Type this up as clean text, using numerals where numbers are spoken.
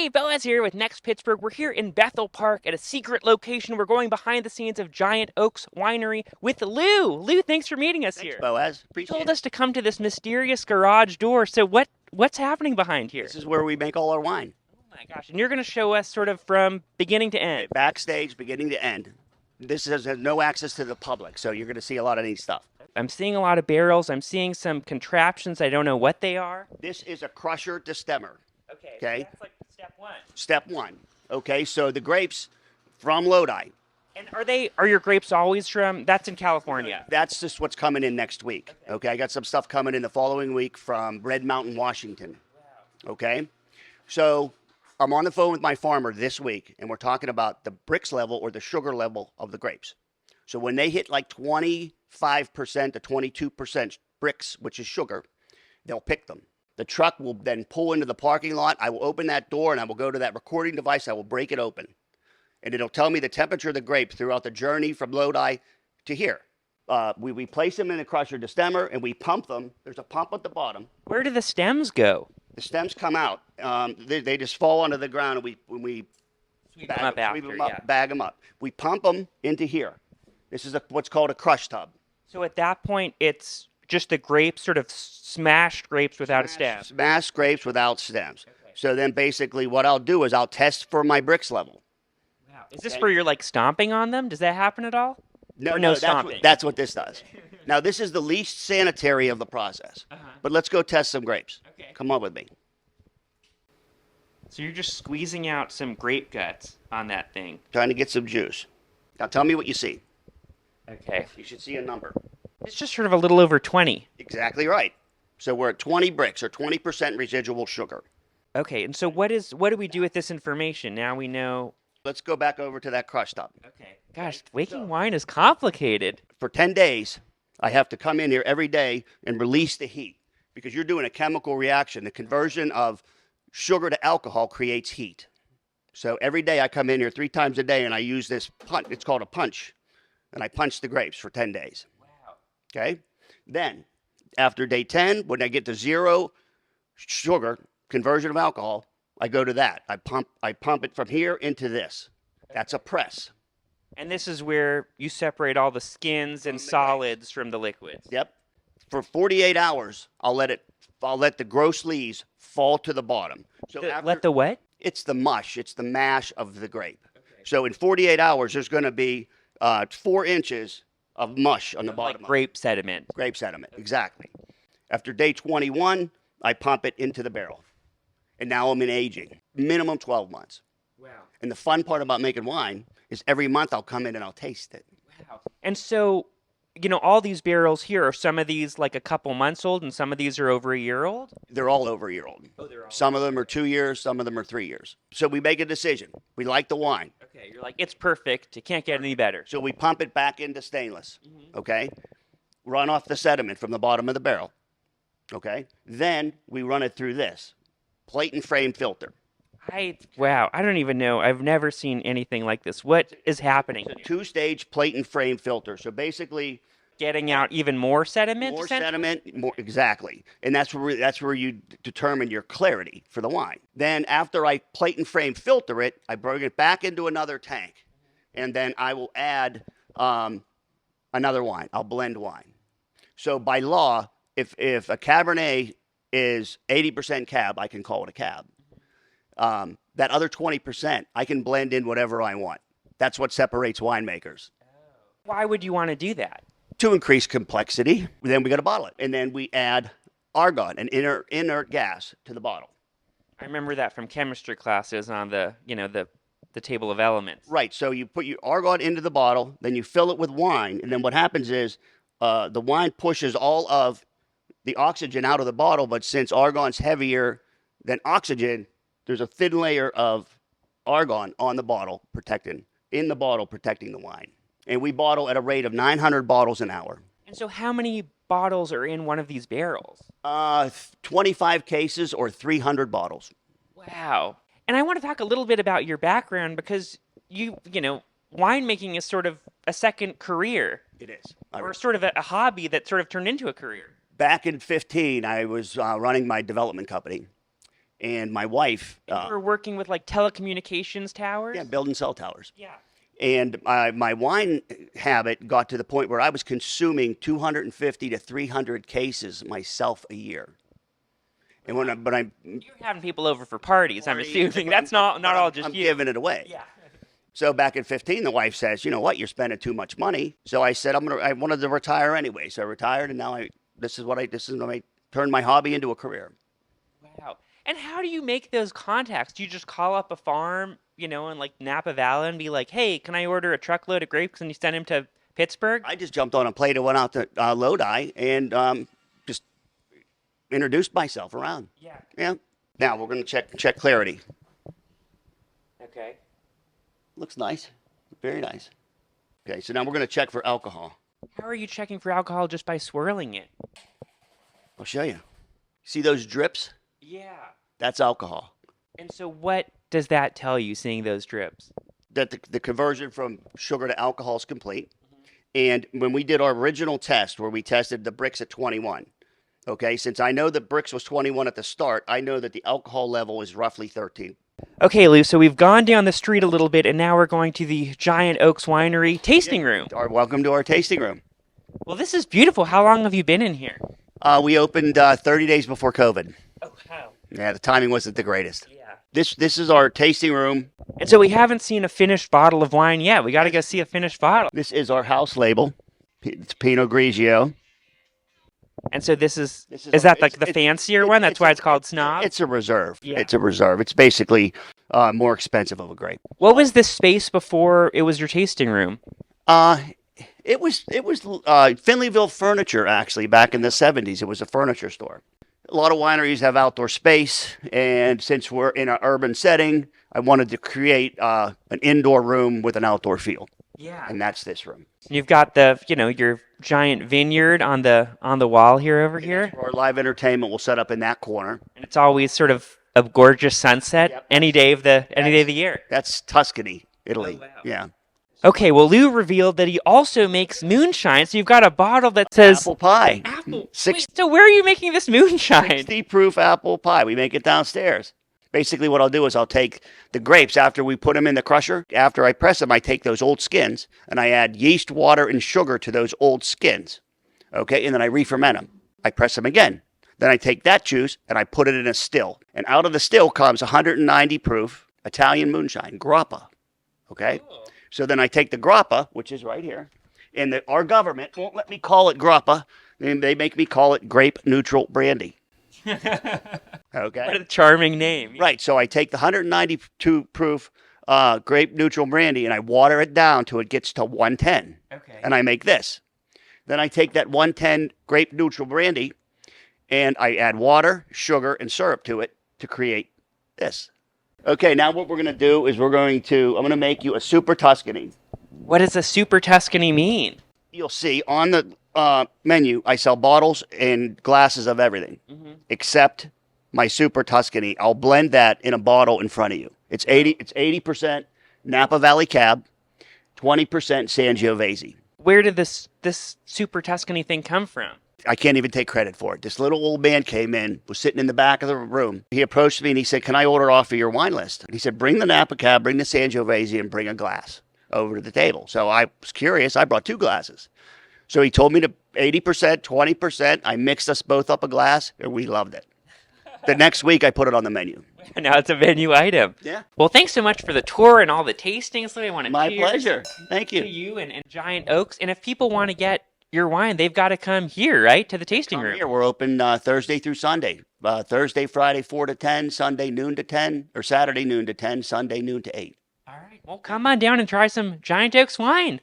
Hey, Boaz here with Next Pittsburgh. We're here in Bethel Park at a secret location. We're going behind the scenes of Giant Oaks Winery with Lou. Lou, thanks for meeting us Thanks, here. Boaz. You Appreciate told it. us to come to this mysterious garage door. So what's happening behind here? This is where we make all our wine. Oh my gosh. And you're going to show us sort of from beginning to end. Backstage, beginning to end. This has no access to the public, so you're going to see a lot of neat stuff. I'm seeing a lot of barrels. I'm seeing some contraptions. I don't know what they are. This is a crusher destemmer. Okay. Okay. So that's like step one. Step one. Okay, so the grapes from Lodi. And are your grapes always from, that's in California? That's just what's coming in next week. Okay, I got some stuff coming in the following week from Red Mountain, Washington. Okay, so I'm on the phone with my farmer this week, and we're talking about the bricks level or the sugar level of the grapes. So when they hit like 25% to 22% bricks, which is sugar, they'll pick them. The truck will then pull into the parking lot. I will open that door and I will go to that recording device. I will break it open. And it'll tell me the temperature of the grape throughout the journey from Lodi to here. We place them in a crusher destemmer and we pump them. There's a pump at the bottom. Where do the stems go? The stems come out. They just fall onto the ground and we Sweep them up after, sweep them up, yeah. bag them up. We pump them into here. This is what's called a crush tub. So at that point, it's just the grapes, sort of smashed grapes without a stem. Smashed grapes without stems. Okay. So then basically what I'll do is I'll test for my bricks level. Wow. Is this Okay. where you're like stomping on them? Does that happen at all? Or no that's stomping? that's what this does. Now this is the least sanitary of the process. But let's go test some grapes. Okay. Come on with me. So you're just squeezing out some grape guts on that thing. Trying to get some juice. Now tell me what you see. Okay. You should see a number. It's just sort of a little over 20. Exactly right. So we're at 20 bricks or 20% residual sugar. Okay, and so what do we do with this information? Now we know. Let's go back over to that crush tub. Okay. Gosh, making wine is complicated. For 10 days, I have to come in here every day and release the heat because you're doing a chemical reaction. The conversion of sugar to alcohol creates heat. So every day I come in here 3 times a day and I use this punch. It's called a punch. And I punch the grapes for 10 days. Wow. Okay? Then, after day 10, when I get to zero sugar, conversion of alcohol, I go to that. I pump it from here into this. That's a press. And this is where you separate all the skins and solids from the liquids. Yep. For 48 hours, I'll let the gross lees fall to the bottom. So Let the what? it's the mush, it's the mash of the grape. So in 48 hours, there's going to be 4 inches of mush on the bottom. Like grape sediment. Grape sediment, exactly. After day 21, I pump it into the barrel. And now I'm in aging, minimum 12 months. Wow. And the fun part about making wine is every month I'll come in and I'll taste it. Wow. And so, all these barrels here, are some of these like a couple months old and some of these are over a year old? They're all over a year old. Oh, they're all. Some of them are 2 years, some of them are 3 years. So we make a decision. We like the wine. Okay, you're like, it's perfect. It can't get any better. So we pump it back into stainless, okay? Run off the sediment from the bottom of the barrel, okay? Then we run it through this plate and frame filter. Wow, I don't even know. I've never seen anything like this. What is happening? It's a 2-stage plate and frame filter. So basically, Getting out even more sediment? more essentially? sediment, more exactly, and that's where you determine your clarity for the wine. Then after I plate and frame filter it, I bring it back into another tank, and then I will add another wine. I'll blend wine. So by law, if a Cabernet is 80% cab, I can call it a cab. That other 20%, I can blend in whatever I want. That's what separates winemakers. Why would you want to do that? To increase complexity, then we got to bottle it. And then we add argon, an inert gas, to the bottle. I remember that from chemistry classes on the table of elements. Right, so you put your argon into the bottle, then you fill it with wine, and then what happens is the wine pushes all of the oxygen out of the bottle, but since argon's heavier than oxygen, there's a thin layer of argon on the bottle, protecting the wine. And we bottle at a rate of 900 bottles an hour. And so how many bottles are in one of these barrels? 25 cases or 300 bottles. Wow. And I want to talk a little bit about your background because winemaking is sort of a second career It is. or sort of a hobby that sort of turned into a career. Back in 15, I was running my development company. And my wife, And you were working with like telecommunications towers? yeah, building cell towers. Yeah. And my wine habit got to the point where I was consuming 250 to 300 cases myself a year. And You're having people over for parties, I'm assuming. That's not all just I'm you. giving it away. Yeah. So back at 15, the wife says, "You know what? You're spending too much money." So I said, I wanted to retire anyway. So I retired, and now this is when I turned my hobby into a career. Wow. And how do you make those contacts? Do you just call up a farm, in like Napa Valley and be like, "Hey, can I order a truckload of grapes?" And you send them to Pittsburgh? I just jumped on a plane and went out to Lodi and just introduced myself around. Yeah. Yeah. Now we're going to check clarity. Okay. Looks nice. Very nice. Okay, so now we're going to check for alcohol. How are you checking for alcohol just by swirling it? I'll show you. See those drips? Yeah. That's alcohol. And so what does that tell you, seeing those drips? That the conversion from sugar to alcohol is complete. And when we did our original test where we tested the bricks at 21, okay, since I know the bricks was 21 at the start, I know that the alcohol level is roughly 13. Okay, Lou, so we've gone down the street a little bit, and now we're going to the Giant Oaks Winery tasting room. Welcome to our tasting room. Well, this is beautiful. How long have you been in here? We opened 30 days before COVID. Oh, wow. Yeah, the timing wasn't the greatest. Yeah. This is our tasting room. And so we haven't seen a finished bottle of wine yet. We got to go see a finished bottle. This is our house label. It's Pinot Grigio. And so is that like the fancier one? That's why it's called Snob? It's a reserve. Yeah. It's a reserve. It's basically more expensive of a grape. What was this space before it was your tasting room? It was Finleyville Furniture, actually, back in the 70s. It was a furniture store. A lot of wineries have outdoor space, and since we're in an urban setting, I wanted to create an indoor room with an outdoor feel. Yeah. And that's this room. You've got your giant vineyard on the wall over here. Our live entertainment will set up in that corner. And it's always sort of a gorgeous sunset. Yep. Any day of the year. That's Tuscany, Italy. Oh, wow. Yeah. Okay, well, Lou revealed that he also makes moonshine. So you've got a bottle that says Apple pie. Apple. Wait, so where are you making this moonshine? 60 proof apple pie. We make it downstairs. Basically, what I'll do is I'll take the grapes after we put them in the crusher. After I press them, I take those old skins and I add yeast, water, and sugar to those old skins. Okay, and then I re-ferment them. I press them again. Then I take that juice and I put it in a still. And out of the still comes 190 proof Italian moonshine, grappa. Okay? Cool. So then I take the grappa, which is right here, and our government won't let me call it grappa. They make me call it grape neutral brandy. Okay. What a charming name. Right. So I take the 192 proof grape neutral brandy and I water it down till it gets to 110. Okay. And I make this. Then I take that 110 grape neutral brandy and I add water, sugar, and syrup to it to create this. Okay, now what we're going to do is I'm going to make you a Super Tuscany. What does a Super Tuscany mean? You'll see on the menu, I sell bottles and glasses of everything, except my Super Tuscany. I'll blend that in a bottle in front of you. It's 80% Napa Valley Cab, 20% Sangiovese. Where did this Super Tuscany thing come from? I can't even take credit for it. This little old man came in, was sitting in the back of the room. He approached me and he said, "Can I order off of your wine list?" And he said, "Bring the Napa Cab, bring the Sangiovese, and bring a glass over to the table." So I was curious. I brought 2 glasses. So he told me to 80%, 20%. I mixed us both up a glass, and we loved it. The next week, I put it on the menu. Now it's a menu item. Yeah. Well, thanks so much for the tour and all the tastings. I want to My cheers pleasure. Thank to you. you and Giant Oaks. And if people want to get your wine, they've got to come here, right, to the tasting room. Here, we're open Thursday through Sunday. Thursday, Friday, 4 to 10, Sunday, noon to 10, or Saturday, noon to 10, Sunday, noon to 8. All right. Well, come on down and try some Giant Oaks wine.